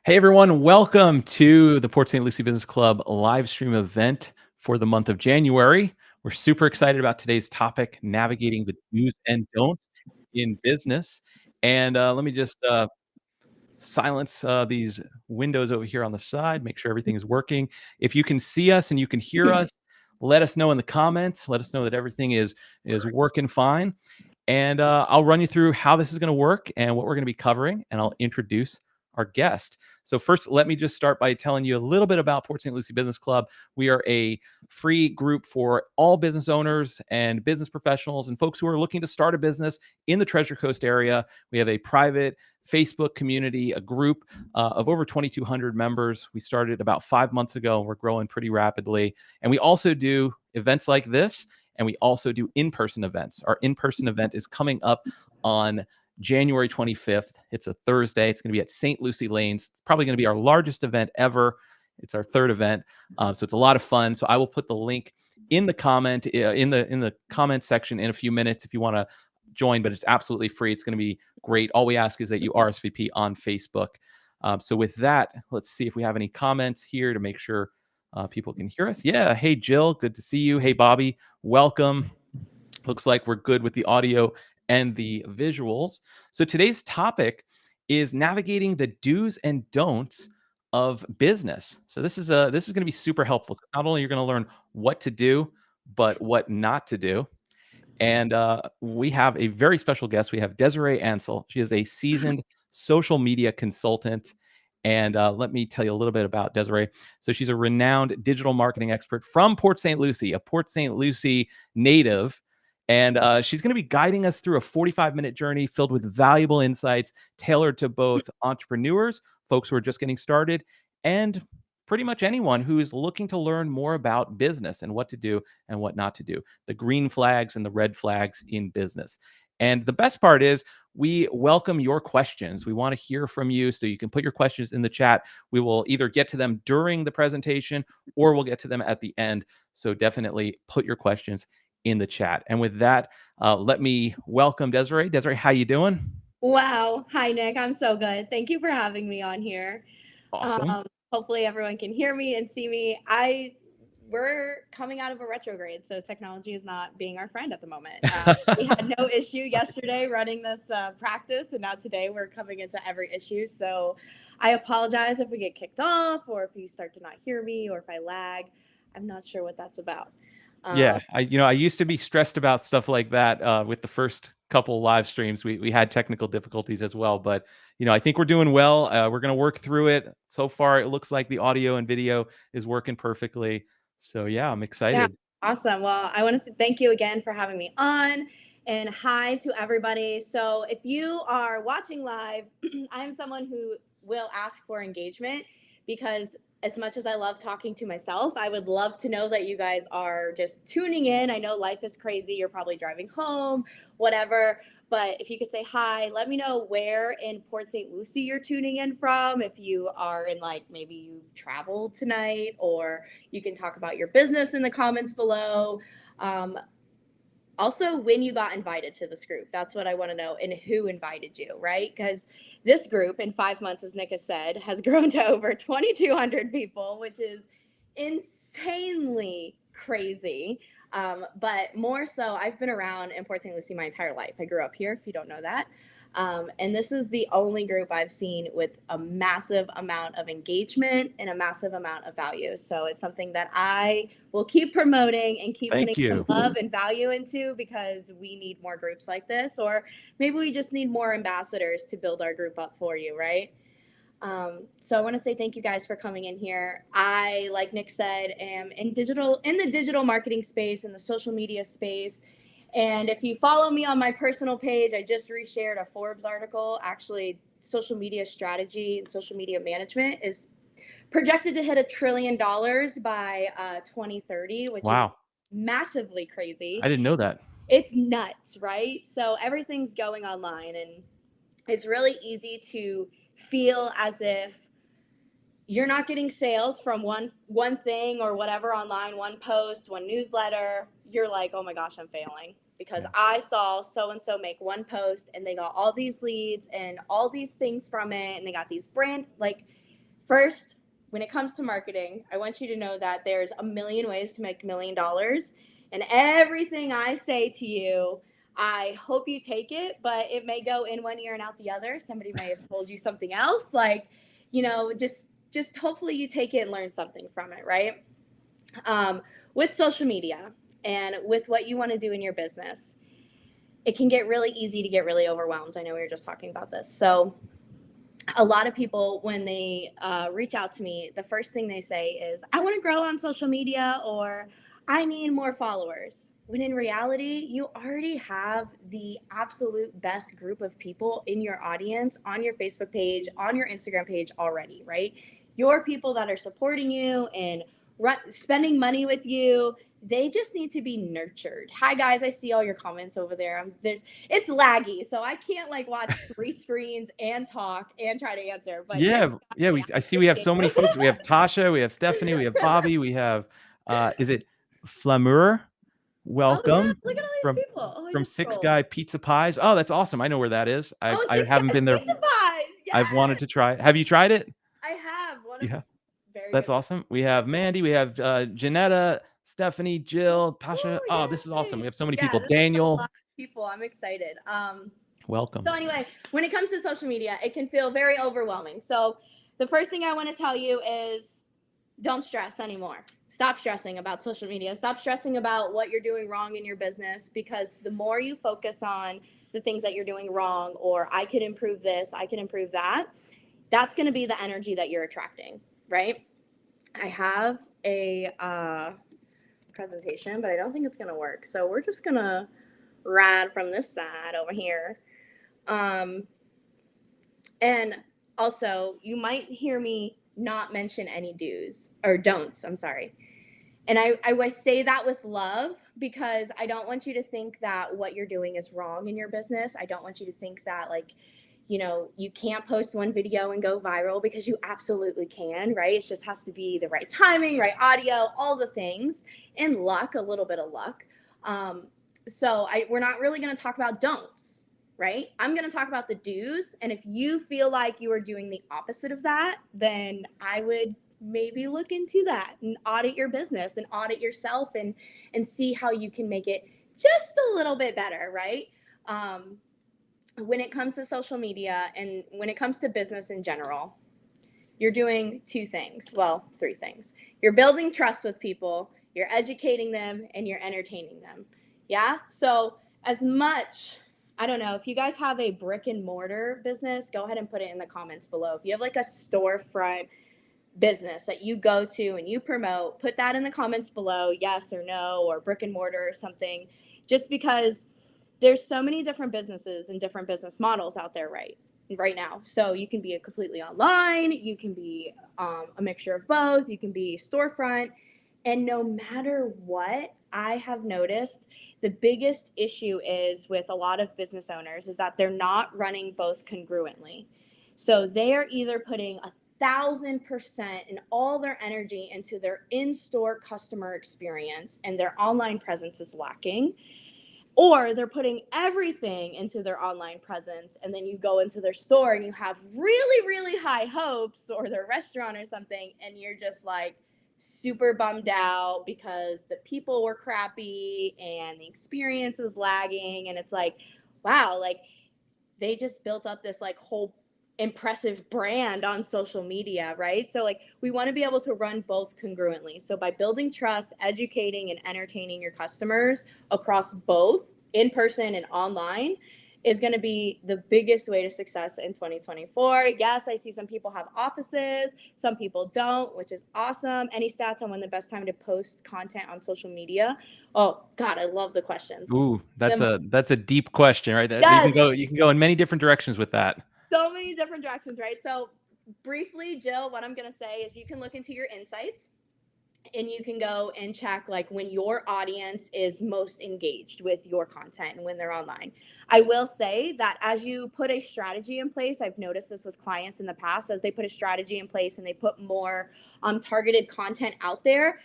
Hey everyone, welcome to the Port St. Lucie Business Club live stream event for the month of January. We're super excited about today's topic, navigating the do's and don'ts in business. And let me just silence these windows over here on the side, make sure everything is working. If you can see us and you can hear us, let us know in the comments. Let us know that everything is working fine. And I'll run you through how this is going to work and what we're going to be covering, and I'll introduce our guest. So first, let me just start by telling you a little bit about Port St. Lucie Business Club. We are a free group for all business owners and business professionals and folks who are looking to start a business in the Treasure Coast area. We have a private Facebook community, a group of over 2,200 members. We started about 5 months ago, and we're growing pretty rapidly. And we also do events like this, and we also do in-person events. Our in-person event is coming up on January 25th. It's a Thursday. It's going to be at St. Lucie Lanes. It's probably going to be our largest event ever. It's our third event, so it's a lot of fun. So I will put the link in the comment in the comment section in a few minutes if you want to join. But it's absolutely free. It's going to be great. All we ask is that you RSVP on Facebook. So with that, let's see if we have any comments here to make sure people can hear us. Yeah. Hey, Jill. Good to see you. Hey, Bobby. Welcome. Looks like we're good with the audio and the visuals. So today's topic is navigating the do's and don'ts of business. So this is going to be super helpful. Not only you're going to learn what to do, but what not to do. And we have a very special guest. We have Desiree Ansel. She is a seasoned social media consultant. And let me tell you a little bit about Desiree. So she's a renowned digital marketing expert from Port St. Lucie, a Port St. Lucie native. And she's going to be guiding us through a 45-minute journey filled with valuable insights tailored to both entrepreneurs, folks who are just getting started, and pretty much anyone who is looking to learn more about business and what to do and what not to do, the green flags and the red flags in business. And the best part is we welcome your questions. We want to hear from you, so you can put your questions in the chat. We will either get to them during the presentation or we'll get to them at the end. So definitely put your questions in the chat. And with that, let me welcome Desiree. Desiree, how you doing? Wow. Hi, Nick. I'm so good. Thank you for having me on here. Awesome. Hopefully everyone can hear me and see me. We're coming out of a retrograde, so technology is not being our friend at the moment. We had no issue yesterday running this practice, and now today we're coming into every issue. So I apologize if we get kicked off, or if you start to not hear me, or if I lag. I'm not sure what that's about. Yeah, I used to be stressed about stuff like that with the first couple live streams. We had technical difficulties as well, but I think we're doing well. We're going to work through it. So far, it looks like the audio and video is working perfectly. So yeah, I'm Yeah, excited. awesome. Well, I want to say thank you again for having me on, and hi to everybody. So, if you are watching live, I'm someone who will ask for engagement because as much as I love talking to myself, I would love to know that you guys are just tuning in. I know life is crazy. You're probably driving home, whatever. But if you could say hi, let me know where in Port St. Lucie you're tuning in from. If you are in, like, maybe you traveled tonight, or you can talk about your business in the comments below. Um, Also, when you got invited to this group, that's what I want to know, and who invited you, right? Because this group in 5 months, as Nick has said, has grown to over 2,200 people, which is insanely crazy. But more so, I've been around in Port St. Lucie my entire life. I grew up here, if you don't know that. And this is the only group I've seen with a massive amount of engagement and a massive amount of value. So it's something that I will keep promoting and keep putting Thank some you. love and value into, because we need more groups like this, or maybe we just need more ambassadors to build our group up for you, right? So I want to say thank you guys for coming in here. I, like Nick said, am in the digital marketing space, in the social media space. And if you follow me on my personal page, I just reshared a Forbes article. Actually, social media strategy and social media management is projected to hit $1 trillion by 2030, which is Wow, massively crazy. I didn't know that. It's nuts, right? So everything's going online, and it's really easy to feel as if you're not getting sales from one thing or whatever online, one post, one newsletter. You're like, oh my gosh, I'm failing because Yeah. I saw so and so make one post and they got all these leads and all these things from it, and they got these brand, like, First, when it comes to marketing, I want you to know that there's a million ways to make $1 million. And everything I say to you, I hope you take it, but it may go in one ear and out the other. Somebody may have told you something else. Like, just hopefully you take it and learn something from it, right? With social media and with what you want to do in your business, it can get really easy to get really overwhelmed. I know we were just talking about this. So a lot of people, when they reach out to me, the first thing they say is, I want to grow on social media, or I need more followers. When in reality, you already have the absolute best group of people in your audience, on your Facebook page, on your Instagram page already, right? Your people that are supporting you and spending money with you, they just need to be nurtured. Hi guys, I see all your comments over there. It's laggy, so I can't like watch 3 screens and talk and try to answer. But Yeah, I see we have so many folks. We have Tasha, we have Stephanie, we have Bobby, we have is it Flamur? Oh yeah, Welcome look at all from these people. Oh, I from just Six scrolled. Guy Pizza Pies. Oh, that's awesome. I know where that is. I Six haven't Guys been there. Pizza Pies. I've wanted Yes, to try it. Have you tried it? I have one of Yeah, very that's good ones. awesome. We have Mandy, we have Janetta, Stephanie, Jill, Tasha. Oh, Oh, this is awesome. We yay. have so many Yeah, people. this is a lot Daniel, of people. I'm excited. welcome. So anyway, when it comes to social media, it can feel very overwhelming. So the first thing I want to tell you is don't stress anymore. Stop stressing about social media. Stop stressing about what you're doing wrong in your business, because the more you focus on the things that you're doing wrong, or I could improve this, I can improve that, that's going to be the energy that you're attracting, right? I have a presentation, but I don't think it's going to work. So we're just going to ride from this side over here. And also, you might hear me not mention any do's or don'ts. I'm sorry. And I say that with love, because I don't want you to think that what you're doing is wrong in your business. I don't want you to think that, like, you can't post one video and go viral, because you absolutely can, right? It just has to be the right timing, right audio, all the things, and luck, a little bit of luck. So we're not really going to talk about don'ts, right? I'm going to talk about the do's. And if you feel like you are doing the opposite of that, then I would maybe look into that and audit your business and audit yourself and see how you can make it just a little bit better, right? When it comes to social media and when it comes to business in general, you're doing 2 things. Well, 3 things. You're building trust with people, you're educating them, and you're entertaining them. Yeah? So as much, I don't know, if you guys have a brick and mortar business, go ahead and put it in the comments below. If you have like a storefront business that you go to and you promote, put that in the comments below, yes or no, or brick and mortar or something, just because there's so many different businesses and different business models out there right now. So you can be a completely online, you can be a mixture of both, you can be storefront. And no matter what, I have noticed the biggest issue is with a lot of business owners is that they're not running both congruently. So they are either putting 1,000% and all their energy into their in-store customer experience, and their online presence is lacking, or they're putting everything into their online presence, and then you go into their store and you have really, really high hopes, or their restaurant or something, and you're just like super bummed out because the people were crappy and the experience was lagging. And it's like, wow, like they just built up this like whole impressive brand on social media, right? So like we want to be able to run both congruently. So by building trust, educating and entertaining your customers across both in person and online is going to be the biggest way to success in 2024. Yes, I see some people have offices, some people don't, which is awesome. Any stats on when the best time to post content on social media? Oh God, I love the questions. Ooh, that's a deep question, right? That Yes, you can go in many different directions with that. so many different directions, right? So briefly, Jill, what I'm going to say is you can look into your insights and you can go and check like when your audience is most engaged with your content and when they're online. I will say that as you put a strategy in place, I've noticed this with clients in the past, as they put a strategy in place and they put more targeted content out there,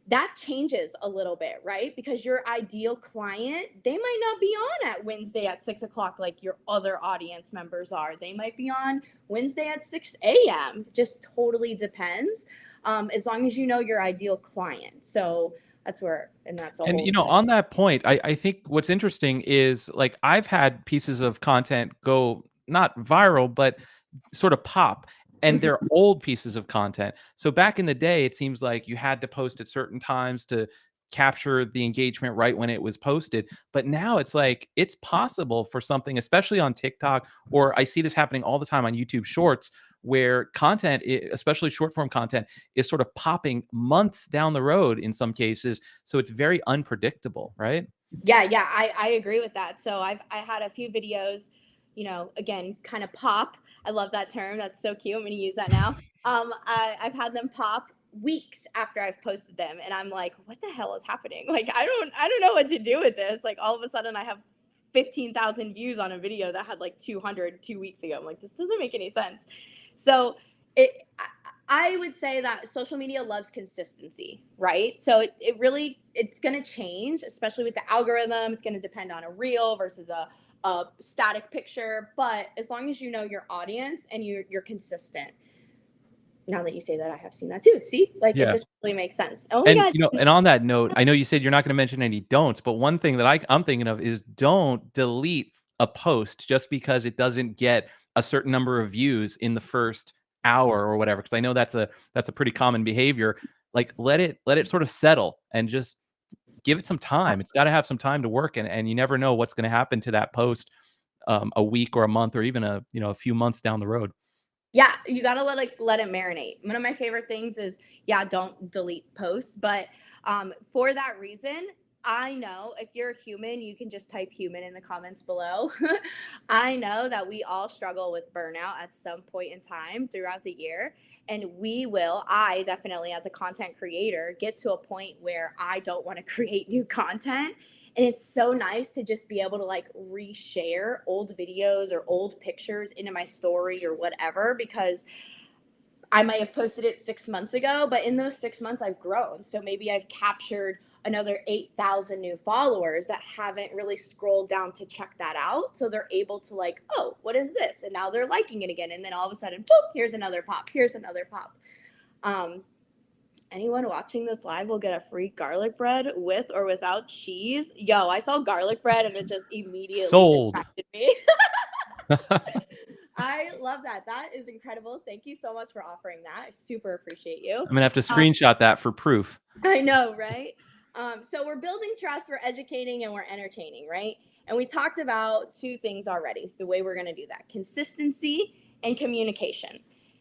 that changes a little bit, right? Because your ideal client, they might not be on at Wednesday at 6 o'clock like your other audience members are. They might be on Wednesday at 6 a.m. Just totally depends. As long as you know your ideal client. So that's where, and that's a And, whole. on that point, I think what's interesting is, like, I've had pieces of content go not viral, but sort of pop, and they're old pieces of content. So back in the day, it seems like you had to post at certain times to capture the engagement right when it was posted. But now it's like it's possible for something, especially on TikTok, or I see this happening all the time on YouTube Shorts, where content, especially short form content, is sort of popping months down the road in some cases. So it's very unpredictable, right? Yeah, I agree with that. So I had a few videos, again, kind of pop. I love that term. That's so cute. I'm gonna use that now. I've had them pop weeks after I've posted them, and I'm like, what the hell is happening? Like, I don't know what to do with this. Like, all of a sudden, I have 15,000 views on a video that had like 200 2 weeks ago. I'm like, this doesn't make any sense. So it. I would say that social media loves consistency, right? So it really, it's going to change, especially with the algorithm. It's going to depend on a reel versus a static picture. But as long as you know your audience and you're consistent. Now that you say that, I have seen that too. See, like it Yeah. just really makes sense. Oh my And, God. and on that note, I know you said you're not going to mention any don'ts, but one thing that I'm thinking of is don't delete a post just because it doesn't get a certain number of views in the first hour or whatever. Because I know that's a pretty common behavior. Like, let it sort of settle and just give it some time. It's got to have some time to work, and you never know what's going to happen to that post a week or a month or even a few months down the road. Yeah, you gotta let it marinate. One of my favorite things is, yeah, don't delete posts, but for that reason, I know if you're a human, you can just type human in the comments below. I know that we all struggle with burnout at some point in time throughout the year, and I definitely, as a content creator, get to a point where I don't want to create new content. And it's so nice to just be able to like reshare old videos or old pictures into my story or whatever, because I might have posted it 6 months ago, but in those 6 months I've grown. So maybe I've captured another 8,000 new followers that haven't really scrolled down to check that out. So they're able to, like, oh, what is this? And now they're liking it again. And then all of a sudden, boop, here's another pop. Here's another pop. Um, Anyone watching this live will get a free garlic bread with or without cheese. Yo, I saw garlic bread and it just immediately Sold. distracted me. I'm I love that. That is incredible. Thank you so much for offering that. I super appreciate you. gonna have to Um, screenshot that for proof. I know, right? So we're building trust, we're educating, and we're entertaining, right? And we talked about two things already, the way we're going to do that: consistency and communication.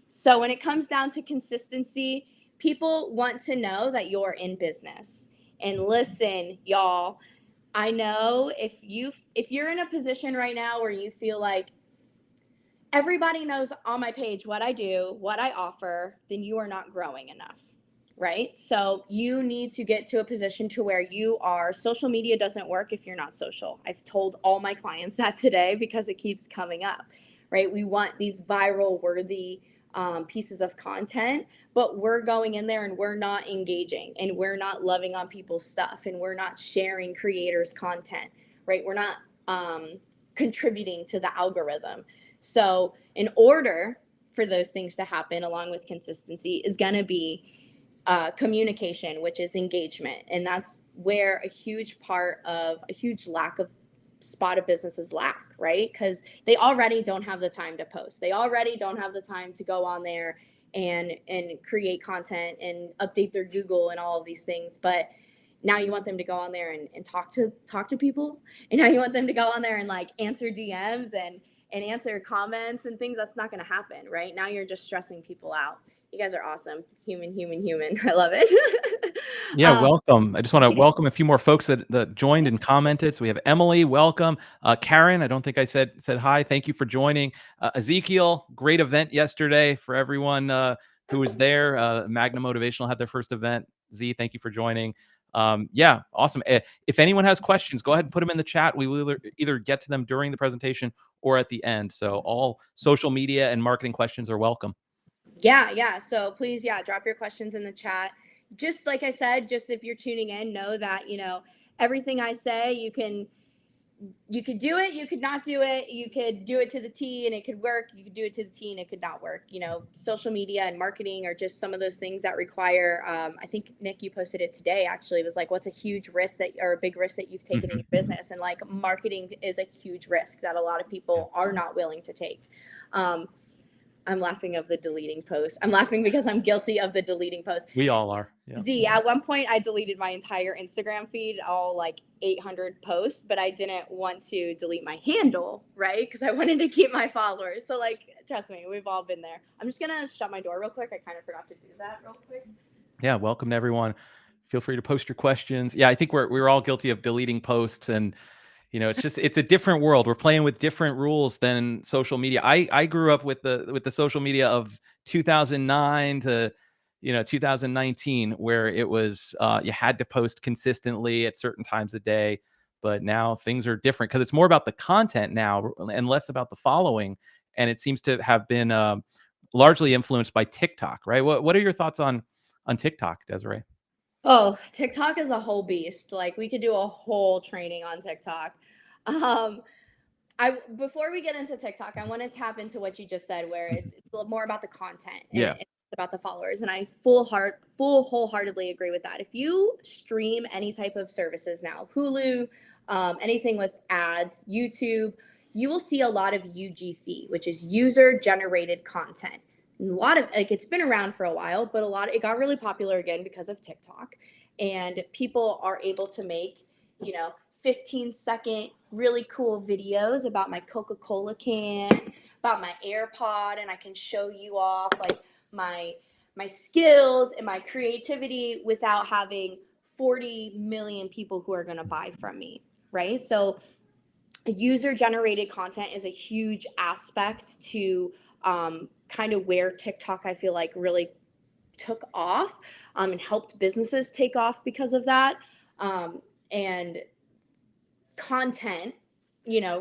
So when it comes down to consistency, people want to know that you're in business. And listen, y'all, I know if you're in a position right now where you feel like everybody knows on my page what I do, what I offer, then you are not growing enough, right? So you need to get to a position to where you are. Social media doesn't work if you're not social. I've told all my clients that today because it keeps coming up, right? We want these viral worthy pieces of content, but we're going in there and we're not engaging and we're not loving on people's stuff and we're not sharing creators' content, right? We're not contributing to the algorithm. So, in order for those things to happen, along with consistency, is going to be communication, which is engagement. And that's where a huge lack of spotted businesses lack, right? Because they already don't have the time to post. They already don't have the time to go on there and create content and update their Google and all of these things. But now you want them to go on there and talk to people. And now you want them to go on there and like answer DMs and answer comments and things. That's not going to happen, right? Now you're just stressing people out. You guys are awesome. Human, human, human. I love it. Yeah, um, welcome. I just want to welcome a few more folks that joined and commented. So we have Emily, welcome. Karen, I don't think I said hi. Thank you for joining. Ezekiel, great event yesterday for everyone who was there. Magna Motivational had their first event. Z, thank you for joining. Yeah, awesome. If anyone has questions, go ahead and put them in the chat. We will either get to them during the presentation or at the end. So all social media and marketing questions are welcome. yeah. So please, yeah, drop your questions in the chat. just like I said, just if you're tuning in, know that, everything I say, you could do it, you could not do it, you could do it to the T and it could work, you could do it to the T and it could not work. Social media and marketing are just some of those things that require, I think Nick, you posted it today, actually. It was like, what's a huge risk or a big risk that you've taken in your business? And like, marketing is a huge risk that a lot of people are not willing to take. I'm laughing of the deleting post. I'm laughing because I'm guilty of the deleting post. We all are. Yeah. Z, at one point I deleted my entire Instagram feed, all like 800 posts, but I didn't want to delete my handle, right? Because I wanted to keep my followers. So like, trust me, we've all been there. I'm just gonna shut my door real quick. I kind of forgot to do that real quick. Yeah, welcome to everyone. Feel free to post your questions. Yeah, I think we're all guilty of deleting posts, and it's a different world. We're playing with different rules than social media. I grew up with the social media of 2009 to 2019, where it was you had to post consistently at certain times a day. But now things are different because it's more about the content now and less about the following. And it seems to have been largely influenced by TikTok, right? What are your thoughts on TikTok, Desiree? Oh, TikTok is a whole beast. Like, we could do a whole training on TikTok. Before we get into TikTok, I want to tap into what you just said, where it's a little more about the content and it's about the followers. And I wholeheartedly agree with that. If you stream any type of services now, Hulu, anything with ads, YouTube, you will see a lot of UGC, which is user generated content. A lot of, like, it's been around for a while, but it got really popular again because of TikTok, and people are able to make 15-second really cool videos about my Coca-Cola can, about my AirPod, and I can show you off like my skills and my creativity without having 40 million people who are going to buy from me, right? So user generated content is a huge aspect to kind of where TikTok, I feel like, really took off and helped businesses take off because of that. And content,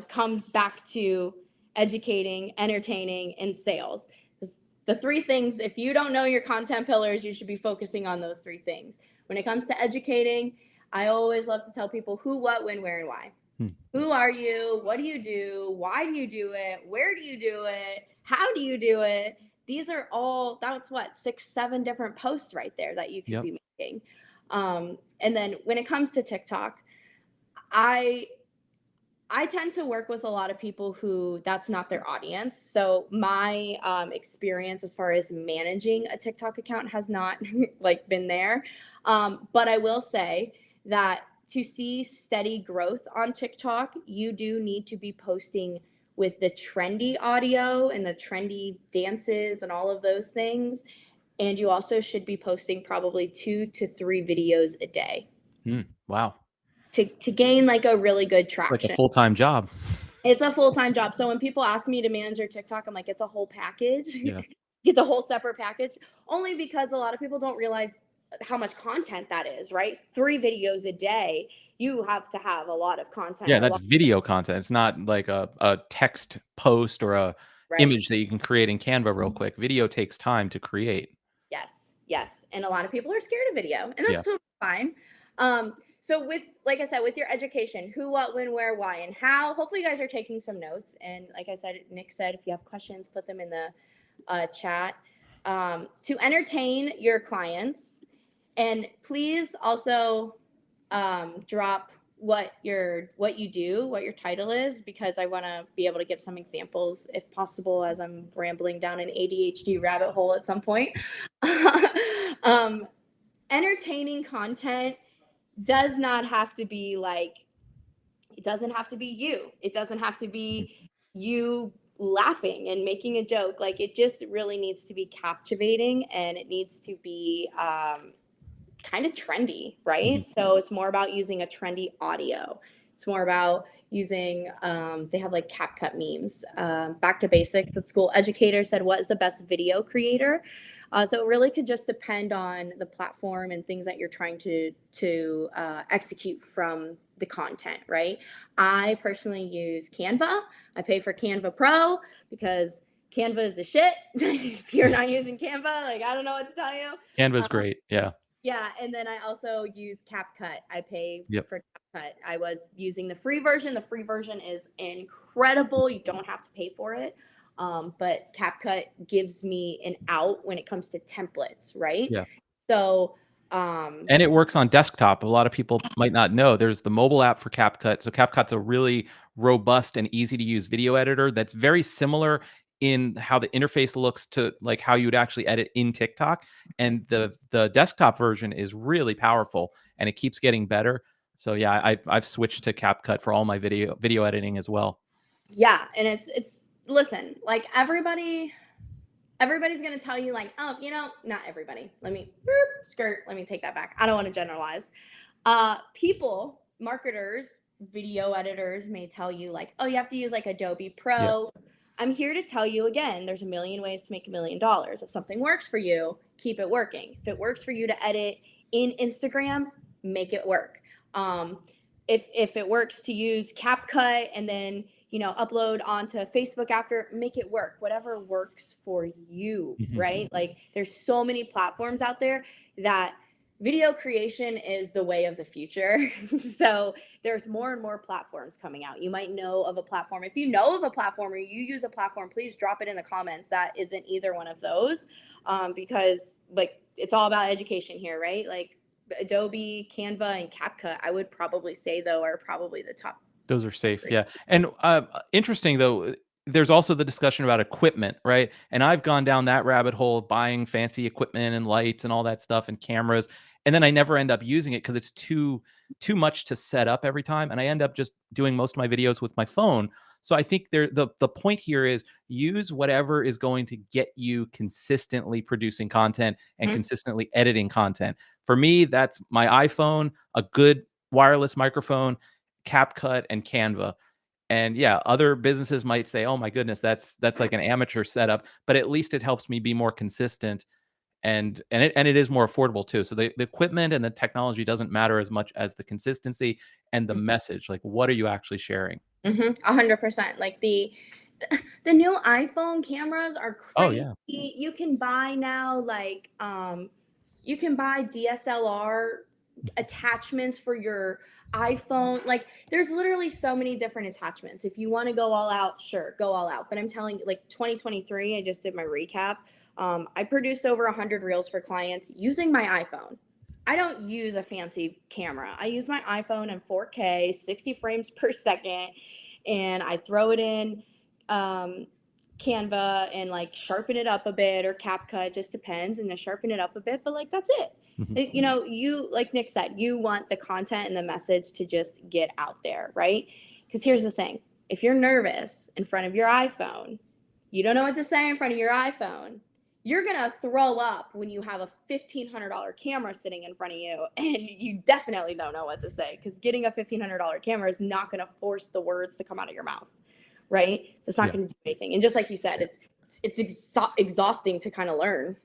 comes back to educating, entertaining, and sales. The three things, if you don't know your content pillars, you should be focusing on those three things. When it comes to educating, I always love to tell people who, what, when, where, and why. Who are you? What do you do? Why do you do it? Where do you do it? How do you do it? These are all, that's what, 6, 7 different posts right there that you could be making. And then when it comes to TikTok, I tend to work with a lot of people who that's not their audience. So my experience as far as managing a TikTok account has not like been there. But I will say that to see steady growth on TikTok, you do need to be posting with the trendy audio and the trendy dances and all of those things. And you also should be posting probably 2 to 3 videos a day. Wow. To gain like a really good traction. Like a full-time job. It's a full-time job. So when people ask me to manage their TikTok, I'm like, it's a whole package. Yeah. It's a whole separate package, only because a lot of people don't realize how much content that is, right? 3 videos a day. You have to have a lot of content. Yeah, that's video content. It's not like a text post or a image that you can create in Canva real quick. Video takes time to create. Yes. And a lot of people are scared of video, and that's totally fine. So with, like I said, with your education, who, what, when, where, why, and how, hopefully you guys are taking some notes. And like I said, Nick said, if you have questions, put them in the chat. To entertain your clients, and please also drop what you do, what your title is, because I want to be able to give some examples if possible, as I'm rambling down an ADHD rabbit hole at some point. Entertaining content does not have to be like, it doesn't have to be you. It doesn't have to be you laughing and making a joke. Like, it just really needs to be captivating, and it needs to be kind of trendy, right? So it's more about using a trendy audio. It's more about using, they have like CapCut memes. Back to basics at school. Educator said, what is the best video creator? So it really could just depend on the platform and things that you're trying to execute from the content, right? I personally use Canva. I pay for Canva Pro because Canva is the shit. If you're not using Canva, like, I don't know what to tell you. Canva's great. Yeah. Yeah, and then I also use CapCut. I pay Yep. for CapCut. I was using the free version. The free version is incredible. You don't have to pay for it. But CapCut gives me an out when it comes to templates, right? Yeah. So, um, And it works on desktop. A lot of people might not know there's the mobile app for CapCut. So CapCut's a really robust and easy to use video editor that's very similar in how the interface looks to like how you would actually edit in TikTok. And the desktop version is really powerful and it keeps getting better. So yeah, I've switched to CapCut for all my video editing as well. yeah, and it's listen, like everybody's going to tell you like, oh, not everybody. Let me let me take that back. I don't want to generalize. People, marketers, video editors may tell you like, oh, you have to use like Adobe Yeah. Pro. I'm here to tell you again, there's a million ways to make $1 million. If something works for you, keep it working. If it works for you to edit in Instagram, make it work. Um, if it works to use CapCut and then upload onto Facebook after, make it work. Whatever works for you, Mhm. right? Like there's so many platforms out there that video creation is the way of the future. So there's more and more platforms coming out. You might know of a platform. If you know of a platform or you use a platform, please drop it in the comments that isn't either one of those, because like it's all about education here, right? Like Adobe, Canva, and CapCut, I would probably say though are probably the top Those are safe, three. yeah. And, interesting though, there's also the discussion about equipment, right? And I've gone down that rabbit hole of buying fancy equipment and lights and all that stuff and cameras, and then I never end up using it because it's too much to set up every time, and I end up just doing most of my videos with my phone. So I think the point here is use whatever is going to get you consistently producing content and Mhm. consistently editing content. For me, that's my iPhone, a good wireless microphone, CapCut, and Canva. And yeah, other businesses might say, "Oh my goodness, that's like an amateur setup," but at least it helps me be more consistent and it is more affordable too. So the equipment and the technology doesn't matter as much as the consistency and the message. Like, what are you actually sharing? 100%. Like the new iPhone cameras are Oh crazy. yeah. You can buy now like you can buy DSLR attachments for your iPhone. Like there's literally so many different attachments. If you want to go all out, sure, go all out. But I'm telling you, like 2023, I just did my recap. I produced over 100 reels for clients using my iPhone. I don't use a fancy camera. I use my iPhone in 4K, 60 frames per second, and I throw it in um, Canva and like sharpen it up a bit or CapCut, just depends, and I sharpen it up a bit. But like that's it. Mhm. You like Nick said, you want the content and the message to just get out there, right? Because here's the thing: if you're nervous in front of your iPhone, you don't know what to say in front of your iPhone. You're gonna throw up when you have a $1,500 camera sitting in front of you, and you definitely don't know what to say because getting a $1,500 camera is not gonna force the words to come out of your mouth, right? It's not Yeah. gonna do anything. And just like you said, it's exhausting to kind of learn.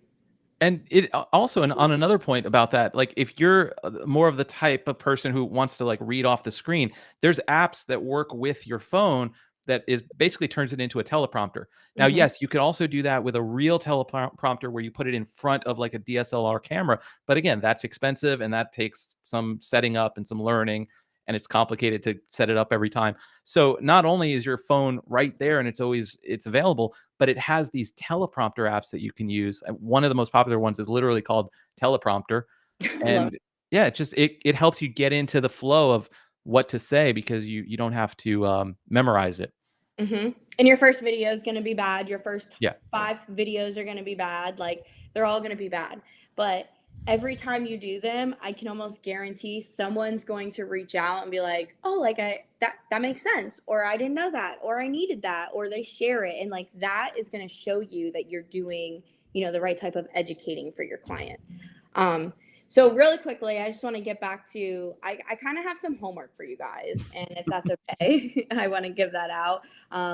And it also, and on another point about that, like if you're more of the type of person who wants to like read off the screen, there's apps that work with your phone that is basically turns it into a teleprompter. Now, Mm-hmm. yes, you could also do that with a real teleprompter where you put it in front of like a DSLR camera. But again, that's expensive and that takes some setting up and some learning. And it's complicated to set it up every time. So not only is your phone right there and it's available, but it has these teleprompter apps that you can use. One of the most popular ones is literally called Teleprompter, Love. and yeah, it helps you get into the flow of what to say because you don't have to memorize it. Mm-hmm. And your first video is going to be bad. Your first Yeah, 5 videos are going to be bad. Like they're all going to be bad. But every time you do them, I can almost guarantee someone's going to reach out and be like, "Oh, like that makes sense," or "I didn't know that," or "I needed that," or they share it, and like that is going to show you that you're doing, the right type of educating for your client. Um, so really quickly, I just want to get back to I kind of have some homework for you guys, and if that's okay, I want to give that out.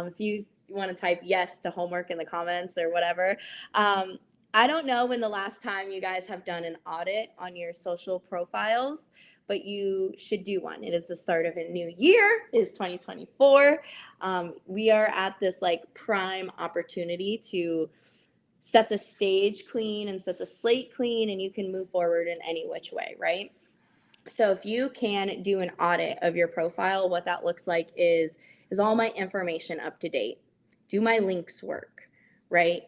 If you want to type yes to homework in the comments or whatever. Um, I don't know when the last time you guys have done an audit on your social profiles, but you should do one. It is the start of a new year. It is 2024. We are at this like prime opportunity to set the stage clean and set the slate clean, and you can move forward in any which way, right? So if you can do an audit of your profile, what that looks like is all my information up to date? Do my links work, right?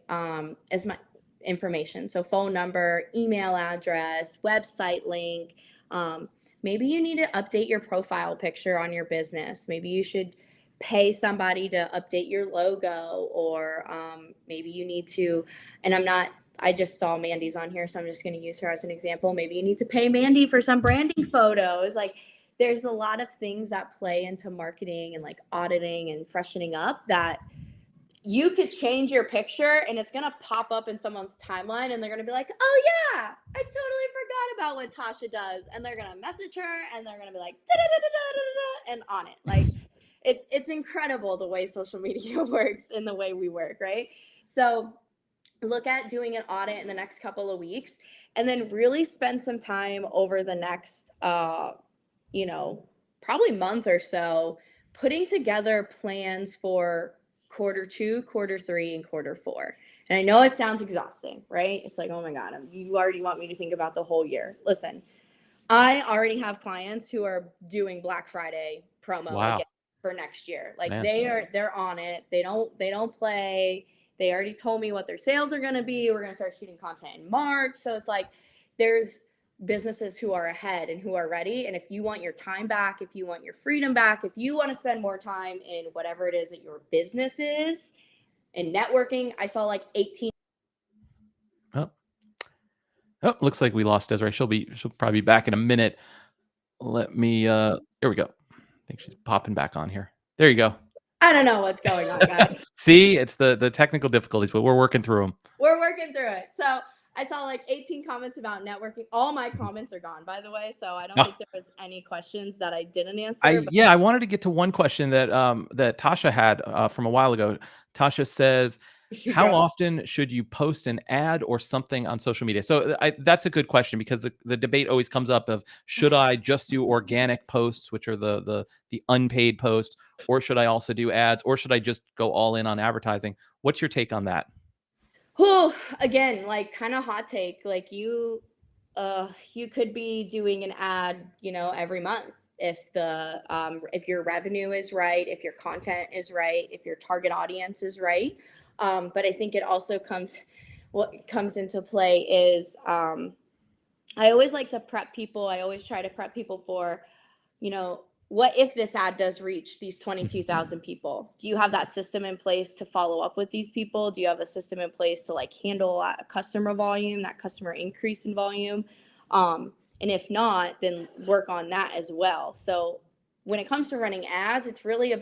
Is my information, so phone number, email address, website link. Maybe you need to update your profile picture on your business. Maybe you should pay somebody to update your logo, or maybe you need to, and I just saw Mandy's on here, so I'm just going to use her as an example. Maybe you need to pay Mandy for some branding photos. Like, there's a lot of things that play into marketing and like auditing and freshening up, that you could change your picture and it's going to pop up in someone's timeline and they're going to be like, oh yeah, I totally forgot about what Tasha does. And they're going to message her and they're going to be like, da-da-da-da-da-da-da, and on it. Like, it's incredible the way social media works and the way we work, right? So look at doing an audit in the next couple of weeks, and then really spend some time over the next probably month or so, putting together plans for quarter 2, quarter 3, and quarter 4. And I know it sounds exhausting, right? It's like, oh my God, you already want me to think about the whole year. Listen, I already have clients who are doing Black Friday promo Wow, again for next year. Like, man. they're on it. They don't play. They already told me what their sales are going to be. We're going to start shooting content in March. So it's like, there's businesses who are ahead and who are ready. And if you want your time back, if you want your freedom back, if you want to spend more time in whatever it is that your business is, in networking, I saw like 18. Oh, looks like we lost Desiree. She'll probably be back in a minute. Let me here we go. I think she's popping back on here. There you go. I don't know what's going on, guys. See, it's the technical difficulties, but we're working through them. We're working through it. So I saw like 18 comments about networking. All my comments are gone, by the way. So I don't think there was any questions that I didn't answer. I wanted to get to one question that that Tasha had from a while ago. Tasha says, how often should you post an ad or something on social media? So that's a good question, because the debate always comes up of, should I just do organic posts, which are the unpaid posts, or should I also do ads, or should I just go all in on advertising? What's your take on that? Who, again, like, kind of hot take. Like, you could be doing an ad, every month, if your revenue is right, if your content is right, if your target audience is right. But I think it also what comes into play is, I always like to prep people. I always try to prep people for, what if this ad does reach these 22,000 people? Do you have that system in place to follow up with these people? Do you have a system in place to like handle customer volume, that customer increase in volume? And if not, then work on that as well. So when it comes to running ads, I feel like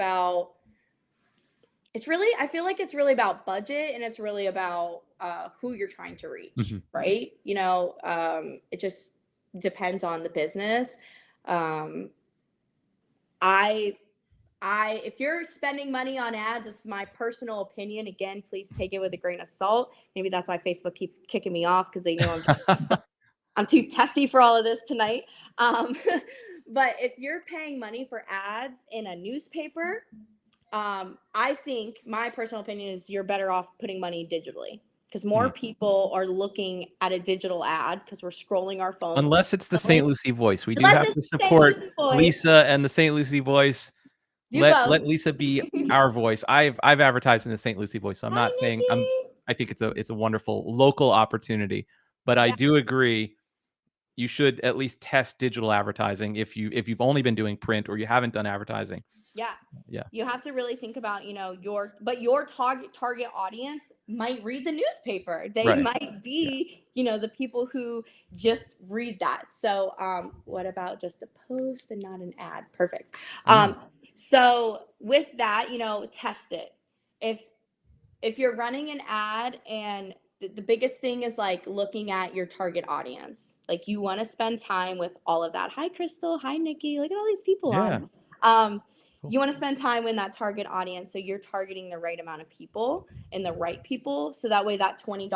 it's really about budget, and it's really about who you're trying to reach, right? It just depends on the business. If you're spending money on ads, it's my personal opinion. Again, please take it with a grain of salt. Maybe that's why Facebook keeps kicking me off, because they know I'm too testy for all of this tonight. But if you're paying money for ads in a newspaper, I think my personal opinion is you're better off putting money digitally, because more people are looking at a digital ad because we're scrolling our phones. Unless it's the St. Lucie Voice. We do have to support Lisa and the St. Lucie Voice. Let Lisa be our voice. I've advertised in the St. Lucie Voice, so I'm not saying I think it's a wonderful local opportunity, but I do agree you should at least test digital advertising if you've only been doing print or you haven't done advertising. Yeah. You have to really think about, your target audience might read the newspaper. They might be, the people who just read that. So, what about just a post and not an ad? Perfect. So with that, test it. If you're running an ad, and the biggest thing is like looking at your target audience, like you want to spend time with all of that. Hi, Crystal. Hi, Nikki. Look at all these people on. You want to spend time with that target audience, so you're targeting the right amount of people and the right people, so that way that $20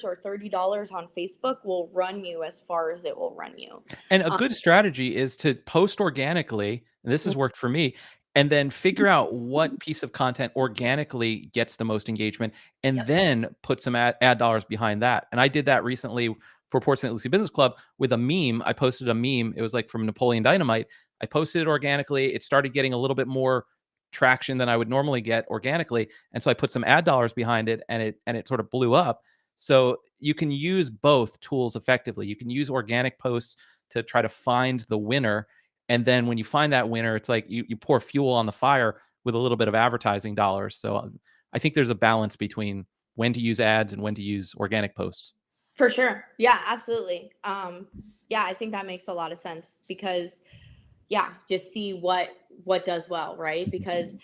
or $30 on Facebook will run you as far as it will run you. And a good strategy is to post organically, and this has worked for me, and then figure out what piece of content organically gets the most engagement, and Yep. then put some ad dollars behind that. And I did that recently for Port St. Lucie Business Club with a meme. I posted a meme. It was like from Napoleon Dynamite. I posted it organically. It started getting a little bit more traction than I would normally get organically. And so I put some ad dollars behind it, and it sort of blew up. So you can use both tools effectively. You can use organic posts to try to find the winner, and then when you find that winner, it's like you pour fuel on the fire with a little bit of advertising dollars. So I think there's a balance between when to use ads and when to use organic posts. For sure. Yeah, absolutely. Yeah, I think that makes a lot of sense because yeah, just see what does well, right? Because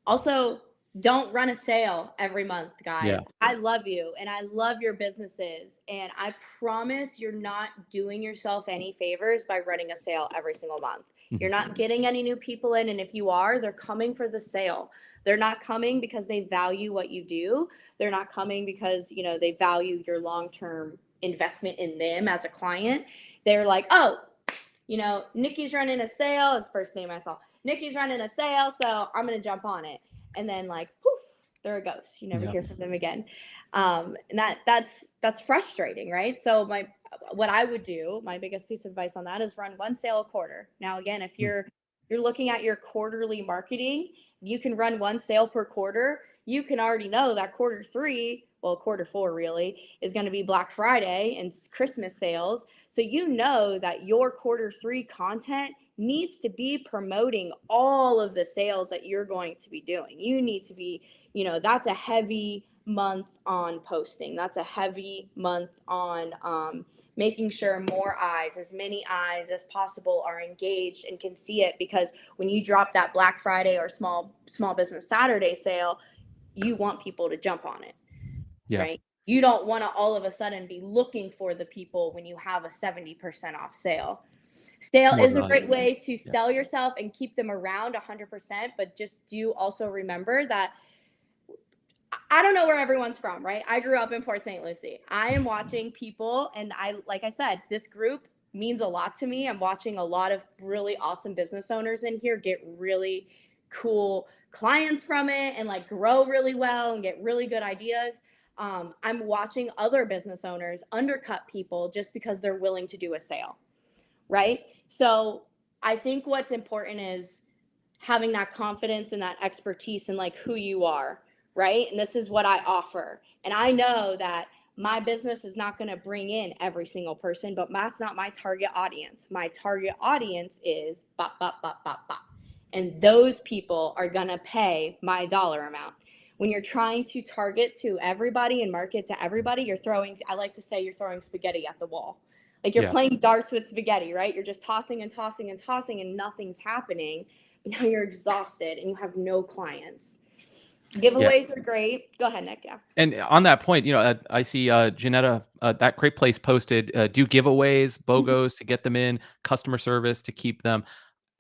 also don't run a sale every month, Yeah. guys. I love you and I love your businesses, and I promise you're not doing yourself any favors by running a sale every single month. You're Mhm. not getting any new people in, and if you are, they're coming for the sale. They're not coming because they value what you do. They're not coming because, they value your long-term investment in them as a client. They're like, "Oh, Nikki's running a sale," is the first name I saw. "Nikki's running a sale, so I'm gonna jump on it." And then like poof, there it goes. You never Yeah. hear from them again. And that's frustrating, right? So what I would do, my biggest piece of advice on that is run one sale a quarter. Now again, if Mm. you're looking at your quarterly marketing, you can run one sale per quarter. You can already know that quarter three, well, quarter four really, is going to be Black Friday and Christmas sales. So you know that your quarter three content needs to be promoting all of the sales that you're going to be doing. You need to be, that's a heavy month on posting. That's a heavy month on making sure more eyes, as many eyes as possible, are engaged and can see it. Because when you drop that Black Friday or small business Saturday sale, you want people to jump on it, Yeah. right? You don't want to all of a sudden be looking for the people when you have a 70% off sale. Sale More is a value. great way to Yeah. sell yourself and keep them around 100%, but just do also remember that I don't know where everyone's from, right? I grew up in Port St. Lucie. I am watching people, and like I said, this group means a lot to me. I'm watching a lot of really awesome business owners in here get really cool clients from it and like grow really well and get really good ideas. I'm watching other business owners undercut people just because they're willing to do a sale, right? So I think what's important is having that confidence and that expertise in like who you are, right? And this is what I offer. And I know that my business is not going to bring in every single person, but that's not my target audience. My target audience is bop, bop, bop, bop, bop. And those people are going to pay my dollar amount. When you're trying to target to everybody and market to everybody, I like to say you're throwing spaghetti at the wall. Like you're Yeah. playing darts with spaghetti, right? You're just tossing and tossing and tossing and nothing's happening. But now you're exhausted and you have no clients. Giveaways are great. Go ahead, Nick. Yeah. And on that point, I see Janetta, that Great Place posted, do giveaways, BOGOs to get them in, customer service to keep them.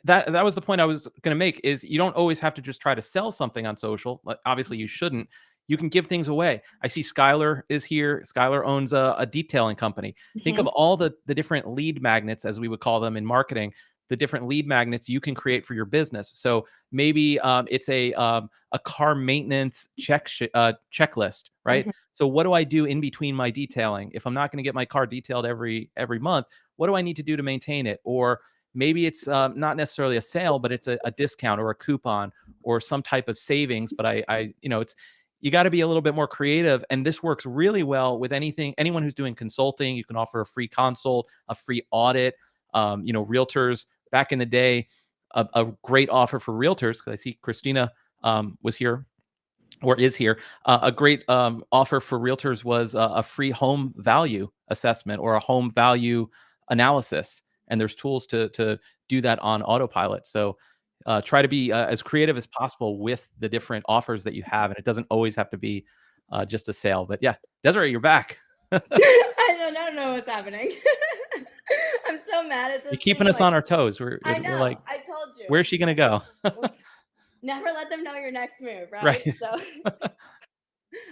That was the point I was going to make, is you don't always have to just try to sell something on social. Like, obviously you shouldn't. You can give things away. I see Skylar is here. Skylar owns a detailing company. Think of Mhm. all the different lead magnets, as we would call them in marketing, the different lead magnets you can create for your business. So maybe it's a car maintenance checklist, right? Mhm. So what do I do in between my detailing? If I'm not going to get my car detailed every month, what do I need to do to maintain it? Or maybe it's not necessarily a sale, but it's a discount or a coupon or some type of savings. But it's, you got to be a little bit more creative. And this works really well with anyone who's doing consulting. You can offer a free consult, a free audit. Realtors back in the day, a great offer for realtors, because I see Christina was here or is here. A great offer for realtors was a free home value assessment or a home value analysis. And there's tools to do that on autopilot. So try to be as creative as possible with the different offers that you have. And it doesn't always have to be just a sale. But yeah, Desiree, you're back. I don't know what's happening. I'm so mad at You're this keeping thing. us Like, on our toes. We're I we're know. like, I told where's she gonna go? you. Never let them know your next move, right? Right. So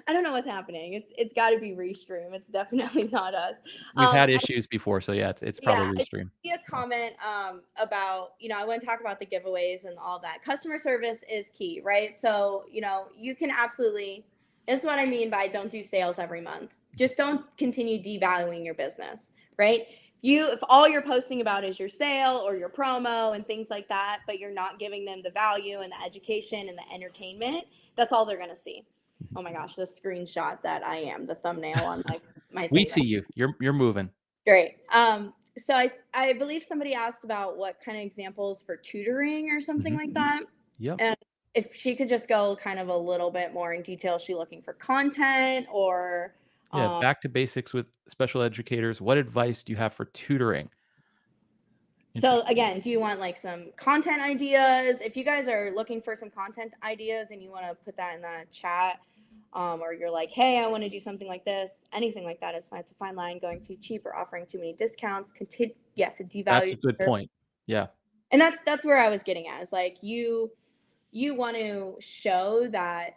I don't know what's happening. It's got to be Restream. It's definitely not us. We've had I issues before, so yeah, it's probably Yeah, I Restream. see a Yeah. comment about, I want to talk about the giveaways and all that. Customer service is key, right? So, you can absolutely, this is what I mean by don't do sales every month. Just don't continue devaluing your business, right? If all you're posting about is your sale or your promo and things like that, but you're not giving them the value and the education and the entertainment, that's all they're going to see. Oh my gosh, the screenshot that I am, the thumbnail on my We thing see right. you. You're moving. Great. So I believe somebody asked about what kind of examples for tutoring or something Mhm. like that. Yep. And if she could just go kind of a little bit more in detail, is she looking for content or Yeah, um, back to basics with special educators. What advice do you have for tutoring? so Interesting. again, do you want like some content ideas? If you guys are looking for some content ideas and you want to put that in the chat, or you're like, hey, I want to do something like this, anything like that is fine. It's a fine line. Going too cheap or offering too many discounts. Yes, it That's a devalues good your, point. Yeah. and that's where I was getting at. Is like you want to show that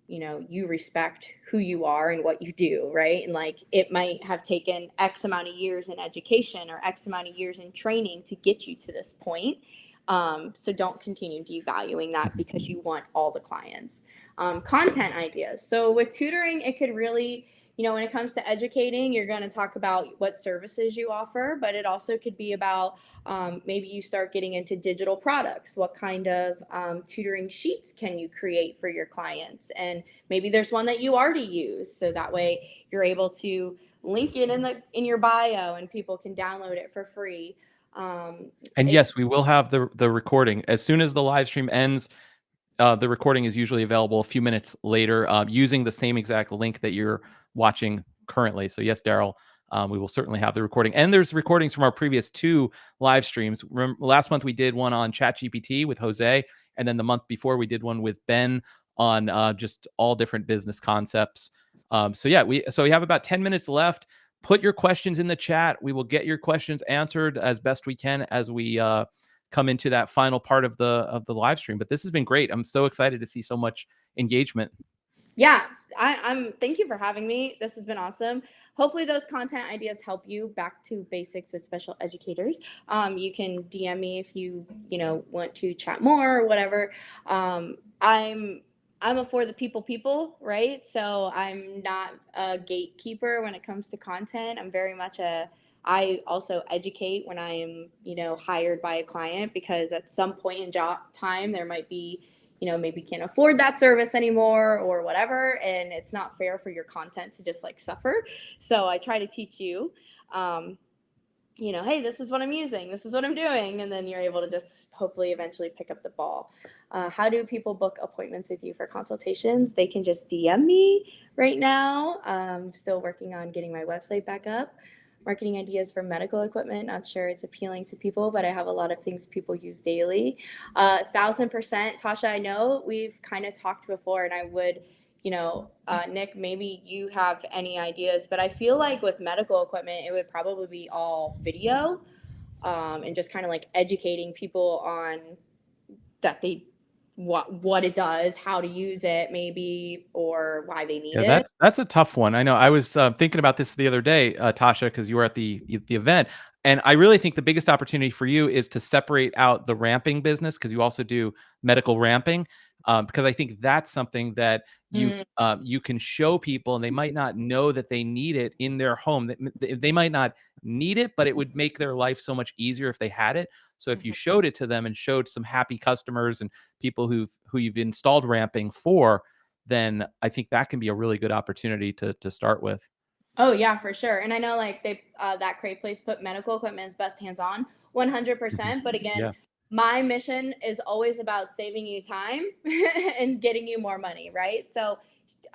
you respect who you are and what you do, right? And like it might have taken X amount of years in education or X amount of years in training to get you to this point. So don't continue devaluing that because you want all the clients. Content ideas. So with tutoring, it could really, when it comes to educating, you're going to talk about what services you offer, but it also could be about maybe you start getting into digital products. What kind of tutoring sheets can you create for your clients? And maybe there's one that you already use, so that way you're able to link it in your bio, and people can download it for free. Um, And it, yes, we will have the recording. As soon as the live stream ends, the recording is usually available a few minutes later, using the same exact link that you're watching currently. So yes, Daryl, we will certainly have the recording. And there's recordings from our previous 2 live streams. Last month we did one on ChatGPT with Jose, and then the month before we did one with Ben on just all different business concepts. So yeah, we have about 10 minutes left. Put your questions in the chat. We will get your questions answered as best we can as we come into that final part of the live stream. But this has been great. I'm so excited to see so much engagement. yeah, I'm. Thank you for having me. This has been awesome. Hopefully, those content ideas help you back to basics with special educators. You can DM me if you want to chat more or whatever. I'm a for the people, right? So I'm not a gatekeeper when it comes to content. I'm very much a. I also educate when I am hired by a client, because at some point in job time there might be maybe can't afford that service anymore or whatever. And it's not fair for your content to just like suffer. So I try to teach you, um, hey, this is what I'm using, this is what I'm doing. And then you're able to just hopefully eventually pick up the ball. How do people book appointments with you for consultations? They can just DM me right now. Still working on getting my website back up. Marketing ideas for medical equipment. Not sure it's appealing to people, but I have a lot of things people use daily. 1,000%. Tasha, I know we've kind of talked before, and I would, Nick, maybe you have any ideas, but I feel like with medical equipment, it would probably be all video, and just kind of like educating people on that what it does, how to use it, maybe, or why they need Yeah, it. that's a tough one. I know. I was thinking about this the other day, Tasha, because you were at the event, and I really think the biggest opportunity for you is to separate out the ramping business, because you also do medical ramping. Because I think that's something that Mm, you can show people, and they might not know that they need it in their home. They might not need it, but it would make their life so much easier if they had it. So if you mhm. showed it to them and showed some happy customers and people who you've installed ramping for, then I think that can be a really good opportunity to start with. Oh yeah, for sure. And I know like they that Crate Place put medical equipment as best hands on, Mhm. 100%. But again, Yeah. my mission is always about saving you time and getting you more money, right? So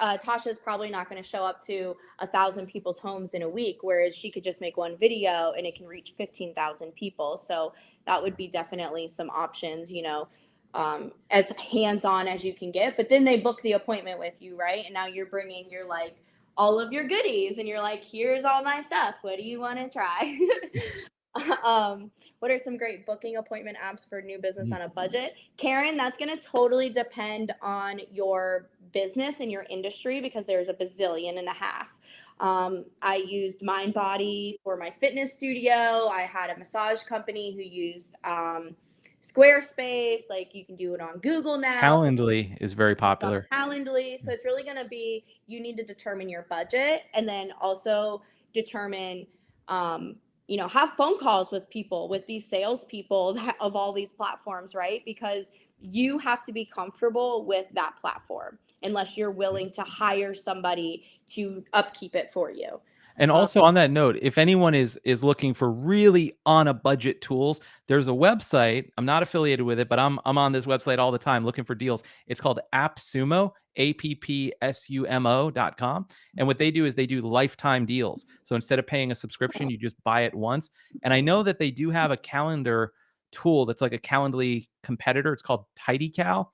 Tasha's probably not going to show up to 1,000 people's homes in a week, whereas she could just make one video and it can reach 15,000 people. So that would be definitely some options, as hands on as you can get. But then they book the appointment with you, right? And now you're bringing your all of your goodies, and you're like, here's all my stuff. What do you want to try? What are some great booking appointment apps for new business Mm. on a budget? Karen, that's going to totally depend on your business and your industry because there's a bazillion and a half. I used MindBody for my fitness studio. I had a massage company who used Squarespace. Like you can do it on Google now. So Calendly is very on popular. Calendly. So it's really going to be, you need to determine your budget and then also determine, um, have phone calls with people, with these salespeople of all these platforms, right? Because you have to be comfortable with that platform unless you're willing to hire somebody to upkeep it for you. And Um, also on that note, if anyone is looking for really on a budget tools, there's a website. I'm not affiliated with it, but I'm on this website all the time looking for deals. It's called AppSumo, AppSumo.com. And what they do is they do lifetime deals. So instead of paying a subscription, you just buy it once. And I know that they do have a calendar tool that's like a Calendly competitor. It's called TidyCal.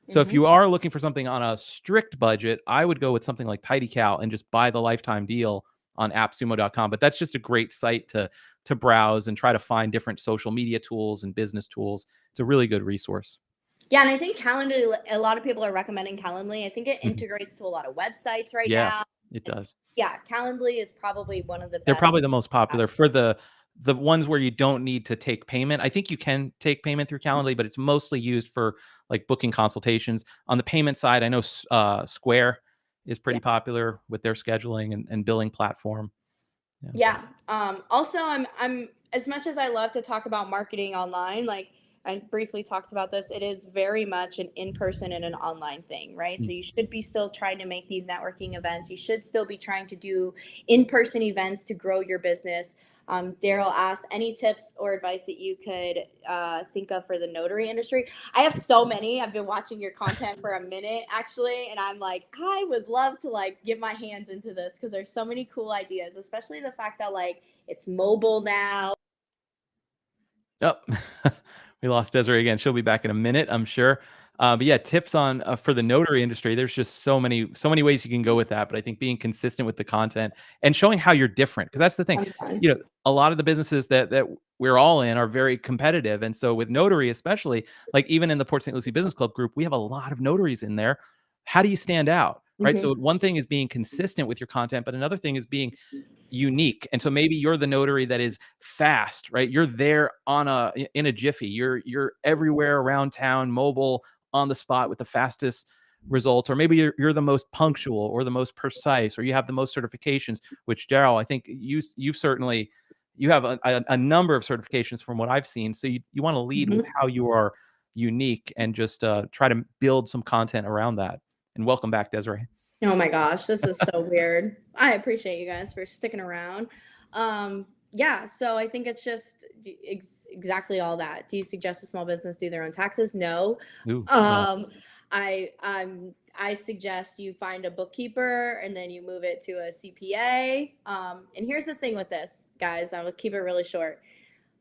So if mhm. you are looking for something on a strict budget, I would go with something like TidyCal and just buy the lifetime deal on appsumo.com. But that's just a great site to browse and try to find different social media tools and business tools. It's a really good resource. Yeah, and I think Calendly, a lot of people are recommending Calendly. I think it Mhm. integrates to a lot of websites right Yeah, now. it It's, does. yeah, Calendly is probably one of the They're probably best. the most popular for the ones where you don't need to take payment. I think you can take payment through Calendly, but it's mostly used for like booking consultations. On the payment side, I know Square is Yeah. pretty popular with their scheduling and billing platform. Yeah. Yeah. Also, I'm as much as I love to talk about marketing online, like I briefly talked about this, it is very much an in-person and an online thing, right? Mm. So you should be still trying to make these networking events. You should still be trying to do in-person events to grow your business. Daryl asked any tips or advice that you could think of for the notary industry. I have so many. I've been watching your content for a minute actually, and I'm like, I would love to like get my hands into this because there's so many cool ideas, especially the fact that like it's mobile now. Oh, we lost Desiree again. She'll be back in a minute, I'm sure. But yeah, tips on for the notary industry. There's just so many ways you can go with that. But I think being consistent with the content and showing how you're different, because that's the thing. I'm done. You know, a lot of the businesses that we're all in are very competitive, and so with notary, especially, like even in the Port St. Lucie Business Club group, we have a lot of notaries in there. How do you stand out? Right. Hmm. So one thing is being consistent with your content, but another thing is being unique. And so maybe you're the notary that is fast, right? You're there on in a jiffy. You're everywhere around town, mobile, on the spot with the fastest results. Or maybe you're the most punctual or the most precise, or you have the most certifications, which Daryl, I think you've certainly you have a number of certifications from what I've seen. So you want to lead with Hmm. how you are unique and just try to build some content around that. And welcome back, Desiree. Oh my gosh, this is so weird. I appreciate you guys for sticking around. Yeah, so I think it's just exactly all that. Do you suggest a small business do their own taxes? No. Ooh, no. Um, I suggest you find a bookkeeper and then you move it to a CPA. And here's the thing with this, guys. I will keep it really short.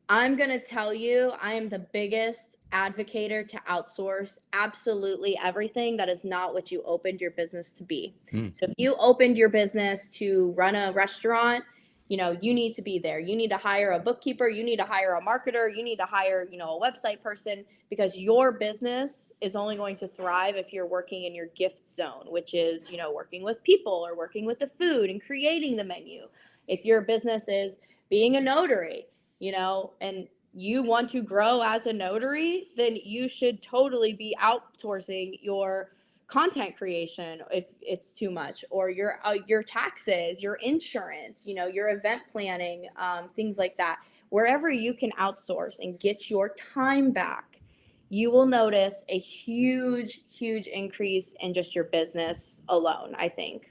I'm going to tell you, I am the biggest advocator to outsource absolutely everything that is not what you opened your business to be. Mm. So if you opened your business to run a restaurant, you need to be there. You need to hire a bookkeeper, you need to hire a marketer, you need to hire, a website person because your business is only going to thrive if you're working in your gift zone, which is, working with people or working with the food and creating the menu. If your business is being a notary, and you want to grow as a notary, then you should totally be outsourcing your content creation if it's too much, or your taxes, your insurance, your event planning, things like that. Wherever you can outsource and get your time back, you will notice a huge, huge increase in just your business alone, I think.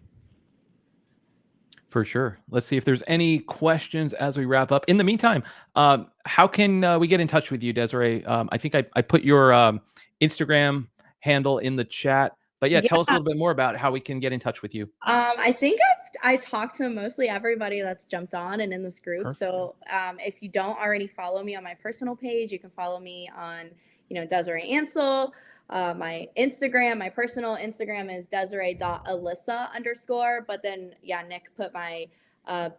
For sure. Let's see if there's any questions as we wrap up. In the meantime, how can we get in touch with you, Desiree? I think I put your Instagram handle in the chat. But yeah, tell us a Yeah. little bit more about how we can get in touch with you. I think I talked to mostly everybody that's jumped on and in this group. Perfect. So if you don't already follow me on my personal page, you can follow me on, Desiree Ansel. My Instagram, my personal Instagram is Desiree.Alyssa_. But then, yeah, Nick put my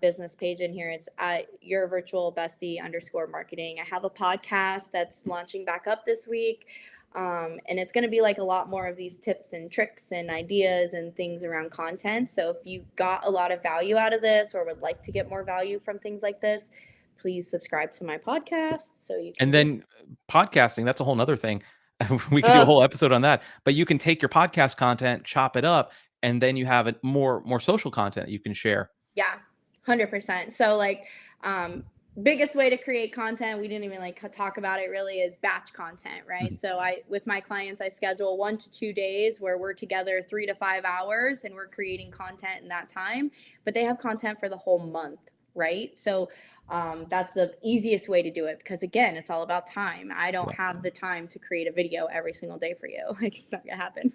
business page in here. It's at your virtual bestie underscore marketing. I have a podcast that's launching back up this week. And it's going to be like a lot more of these tips and tricks and ideas and things around content. So if you got a lot of value out of this or would like to get more value from things like this, please subscribe to my podcast so you can And be. then podcasting, that's a whole nother thing. We could do a Oh, whole episode on that. But you can take your podcast content, chop it up, and then you have it more social content you can share. yeah, 100%. So like, biggest way to create content, we didn't even like talk about it really, is batch content, right? Mhm. So with my clients, I schedule 1 to 2 days where we're together 3 to 5 hours and we're creating content in that time, but they have content for the whole month, right? So that's the easiest way to do it, because again, it's all about time. I don't Yeah. have the time to create a video every single day for you. Like, it's not gonna happen.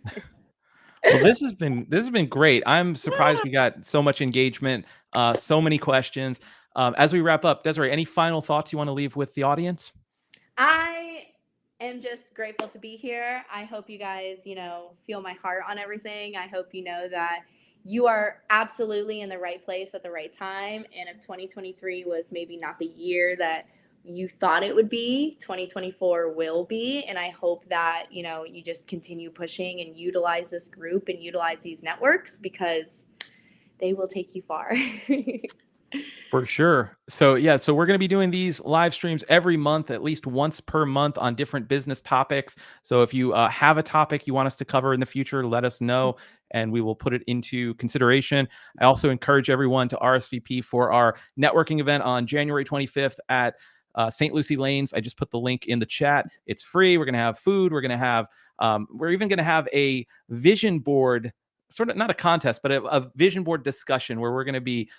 Well, this has been great. I'm surprised we got so much engagement, so many questions. As we wrap up, Desiree, any final thoughts you want to leave with the audience? I am just grateful to be here. I hope you guys, feel my heart on everything. I hope you know that you are absolutely in the right place at the right time. And if 2023 was maybe not the year that you thought it would be, 2024 will be. And I hope that, you just continue pushing and utilize this group and utilize these networks, because they will take you far. For sure. So yeah, so we're going to be doing these live streams every month, at least once per month, on different business topics. So if you have a topic you want us to cover in the future, let us know and we will put it into consideration. I also encourage everyone to RSVP for our networking event on January 25th at St. Lucie Lanes. I just put the link in the chat. It's free. We're going to have food. We're going to have, we're even going to have a vision board, sort of not a contest, but a vision board discussion where we're going to be,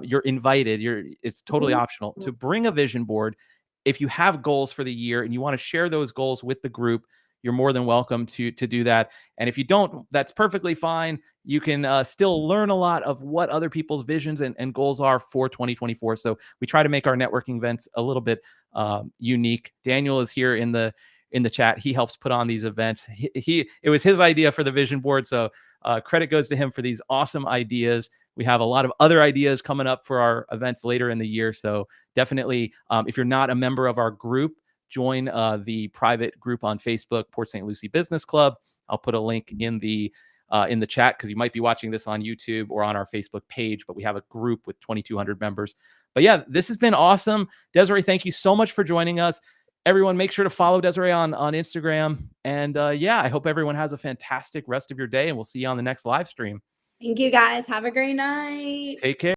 you're invited. It's totally optional to bring a vision board. If you have goals for the year and you want to share those goals with the group, you're more than welcome to do that. And if you don't, that's perfectly fine. You can still learn a lot of what other people's visions and goals are for 2024. So we try to make our networking events a little bit unique. Daniel is here in the chat. He helps put on these events. It was his idea for the vision board, so credit goes to him for these awesome ideas. We have a lot of other ideas coming up for our events later in the year. So definitely, if you're not a member of our group, join the private group on Facebook, Port St. Lucie Business Club. I'll put a link in the chat, because you might be watching this on YouTube or on our Facebook page, but we have a group with 2,200 members. But yeah, this has been awesome. Desiree, thank you so much for joining us. Everyone, make sure to follow Desiree on Instagram. And yeah, I hope everyone has a fantastic rest of your day, and we'll see you on the next live stream. Thank you guys. Have a great night. Take care.